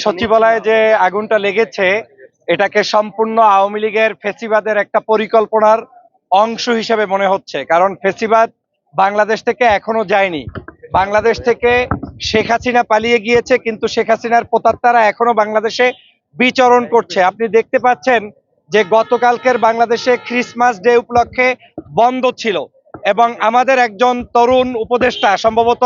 সচিবালয়ে যে আগুনটা লেগেছে এটাকে সম্পূর্ণ আওয়ামী লীগের ফেসিবাদের একটা পরিকল্পনার অংশ হিসেবে মনে হচ্ছে। কারণ ফেসিবাদ বাংলাদেশ থেকে এখনো যায়নি। বাংলাদেশ থেকে শেখ হাসিনা পালিয়ে গিয়েছে, কিন্তু শেখ হাসিনার প্রেতাত্মারা এখনো বাংলাদেশে বিচরণ করছে। আপনি দেখতে পাচ্ছেন যে গতকালকের বাংলাদেশে ক্রিসমাস ডে উপলক্ষে বন্ধ ছিল এবং আমাদের একজন তরুণ উপদেষ্টা সম্ভবত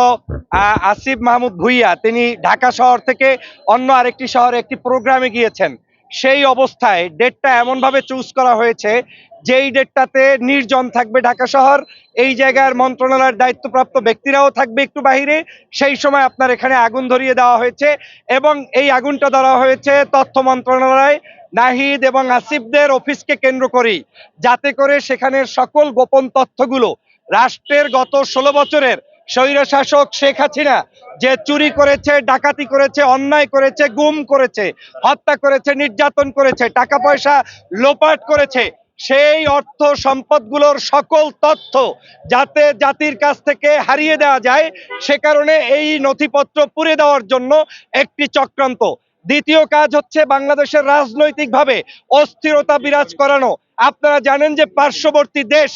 আসিফ মাহমুদ ভুইয়া, তিনি ঢাকা শহর থেকে অন্য আরেকটি শহরে একটি প্রোগ্রামে গিয়েছেন। সেই অবস্থায় ডেটটা এমনভাবে চুজ করা হয়েছে যেই ডেটটাতে নির্জন থাকবে ঢাকা শহর, এই জায়গার মন্ত্রণালয়ের দায়িত্বপ্রাপ্ত ব্যক্তিরাও থাকবে একটু বাহিরে। সেই সময় আপনার এখানে আগুন ধরিয়ে দেওয়া হয়েছে এবং এই আগুনটা ধরা হয়েছে তথ্য মন্ত্রণালয়, নাহিদ এবং আসিফদের অফিসকে কেন্দ্র করেই, যাতে করে সেখানের সকল গোপন তথ্যগুলো রাষ্ট্রের গত 16 বছরের স্বৈরশাসক শেখ হাসিনা যে চুরি করেছে, ডাকাতি করেছে, অন্যায় করেছে, গুম করেছে, হত্যা করেছে, নির্যাতন করেছে, টাকা পয়সা লোপাট করেছে, সেই অর্থ সম্পদগুলোর সকল তথ্য যাতে জাতির কাছ থেকে হারিয়ে দেওয়া যায়, সে কারণে এই নথিপত্র পুড়ে দেওয়ার জন্য একটি চক্রান্ত। দ্বিতীয় কাজ হচ্ছে বাংলাদেশের রাজনৈতিকভাবে অস্থিরতা বিরাজ করানো। আপনারা জানেন যে পার্শ্ববর্তী দেশ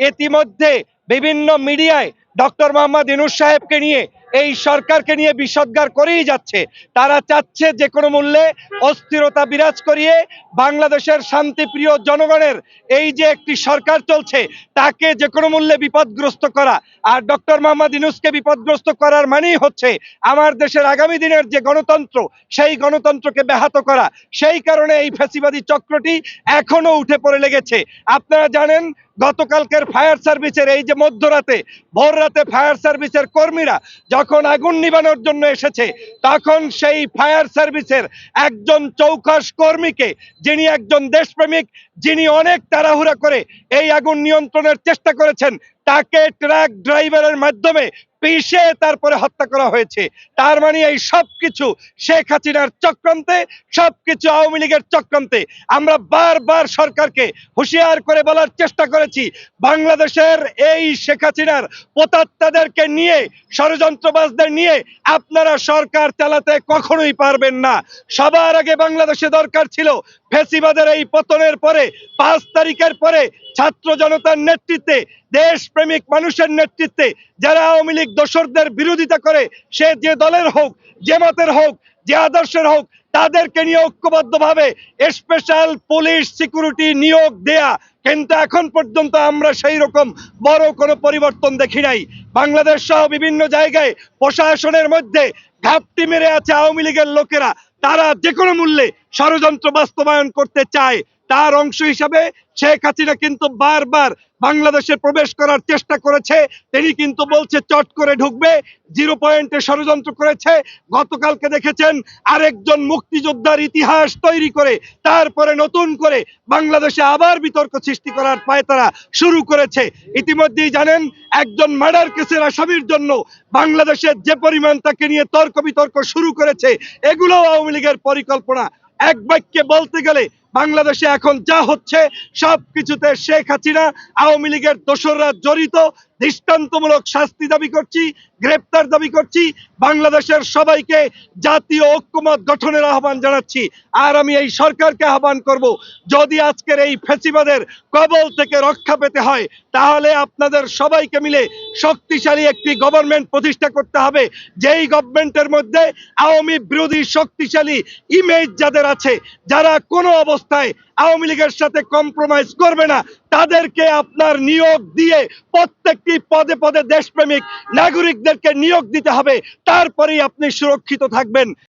ইতিমধ্যে বিভিন্ন মিডিয়ায় ডক্টর মোহাম্মদ ইউনূস সাহেবকে নিয়ে, এই সরকারকে নিয়ে বিষোদ্গার করেই যাচ্ছে। তারা চাচ্ছে যে কোনো মূল্যে অস্থিরতা বিরাজ করিয়ে বাংলাদেশের শান্তিপ্রিয় জনগণের এই যে একটি সরকার চলছে তাকে যে কোনো মূল্যে বিপদগ্রস্ত করা। আর ডক্টর মোহাম্মদ ইউনূসকে বিপদগ্রস্ত করার মানেই হচ্ছে আমার দেশের আগামী দিনের যে গণতন্ত্র, সেই গণতন্ত্রকে ব্যাহত করা। সেই কারণে এই ফ্যাসিবাদী চক্রটি এখনো উঠে পড়ে লেগেছে। আপনারা জানেন গতকালকের ফায়ার সার্ভিসের এই যে মধ্যরাতে, ভোর রাতে ফায়ার সার্ভিসের কর্মীরা যখন আগুন নিবানোর জন্য এসেছে, তখন সেই ফায়ার সার্ভিসের একজন চৌখাস কর্মীকে, যিনি একজন দেশপ্রেমিক, যিনি অনেক তাড়াহুড়া করে এই আগুন নিয়ন্ত্রণের চেষ্টা করেছেন, তাকে ট্রাক ড্রাইভারের মাধ্যমে পিষে তারপরে হত্যা করা হয়েছে। তার মানে এই সবকিছু শেখ হাসিনার চক্রান্তে, সবকিছু আওয়ামী লীগের চক্রান্তে। আমরা বারবার সরকারকে হুঁশিয়ার করে বলার চেষ্টা করেছি, বাংলাদেশের এই শেখ হাসিনার প্রেতাত্মাদেরকে নিয়ে, ষড়যন্ত্রবাজদের নিয়ে আপনারা সরকার চালাতে কখনোই পারবেন না। সবার আগে বাংলাদেশে দরকার ছিল ফ্যাসিবাদের এই পতনের পরে 5 তারিখের পরে ছাত্র জনতার নেতৃত্বে, দেশপ্রেমিক মানুষের নেতৃত্বে, যারা আওয়ামী লীগ দোসরদের বিরোধিতা করে, সে যে দলের হোক, যে মতের হোক, যে আদর্শের হোক, তাদেরকে নিয়ে ঐক্যবদ্ধভাবে স্পেশাল পুলিশ সিকিউরিটি নিয়োগ দেয়া। কিন্তু এখন পর্যন্ত আমরা সেই রকম বড় কোনো পরিবর্তন দেখি নাই। বাংলাদেশ সহ বিভিন্ন জায়গায় প্রশাসনের মধ্যে ঘাপটি মেরে আছে আওয়ামী লীগের লোকেরা। তারা যে কোনো মূল্যে ষড়যন্ত্র বাস্তবায়ন করতে চায়। তার অংশ হিসাবে শেখ হাসিনা কিন্তু বারবার বাংলাদেশে প্রবেশ করার চেষ্টা করেছে। তিনি কিন্তু বলছে চট করে ঢুকবে, 0 পয়েন্টে ষড়যন্ত্র করেছে। গতকালকে দেখেছেন আরেকজন মুক্তিযোদ্ধার ইতিহাস তৈরি করে তারপরে নতুন করে বাংলাদেশে আবার বিতর্ক সৃষ্টি করার পায়তারা শুরু করেছে। ইতিমধ্যেই জানেন একজন মার্ডার কেসের আসামির জন্য বাংলাদেশে যে পরিমাণ তাকে নিয়ে তর্ক বিতর্ক শুরু করেছে, এগুলো আওয়ামী লীগের পরিকল্পনা। এক বাক্যে বলতে গেলে বাংলাদেশে এখন যা হচ্ছে সবকিছুতে শেখ হাসিনা, আওয়ামী লীগের দোসররা জড়িত। দৃষ্টান্তমূলক শাস্তি দাবি করছি, গ্রেপ্তার দাবি করছি। বাংলাদেশের সবাইকে জাতীয় ঐক্যমত গঠনের আহ্বান জানাচ্ছি। আর আমি এই সরকারকে আহ্বান করব, যদি আজকের এই ফ্যাসিবাদের কবল থেকে রক্ষা পেতে হয়, তাহলে আপনাদের সবাইকে মিলে শক্তিশালী একটি গভর্নমেন্ট প্রতিষ্ঠা করতে হবে, যেই গভর্নমেন্টের মধ্যে আওয়ামী বিরোধী শক্তিশালী ইমেজ যাদের আছে, যারা কোনো অবস্থায় আওয়ামী লীগের সাথে কম্প্রোমাইজ করবে না, তাদেরকে আপনার নিয়োগ দিয়ে প্রত্যেকটি পদে পদে দেশপ্রেমিক নাগরিকদেরকে নিয়োগ দিতে হবে। তারপরেই আপনি সুরক্ষিত থাকবেন।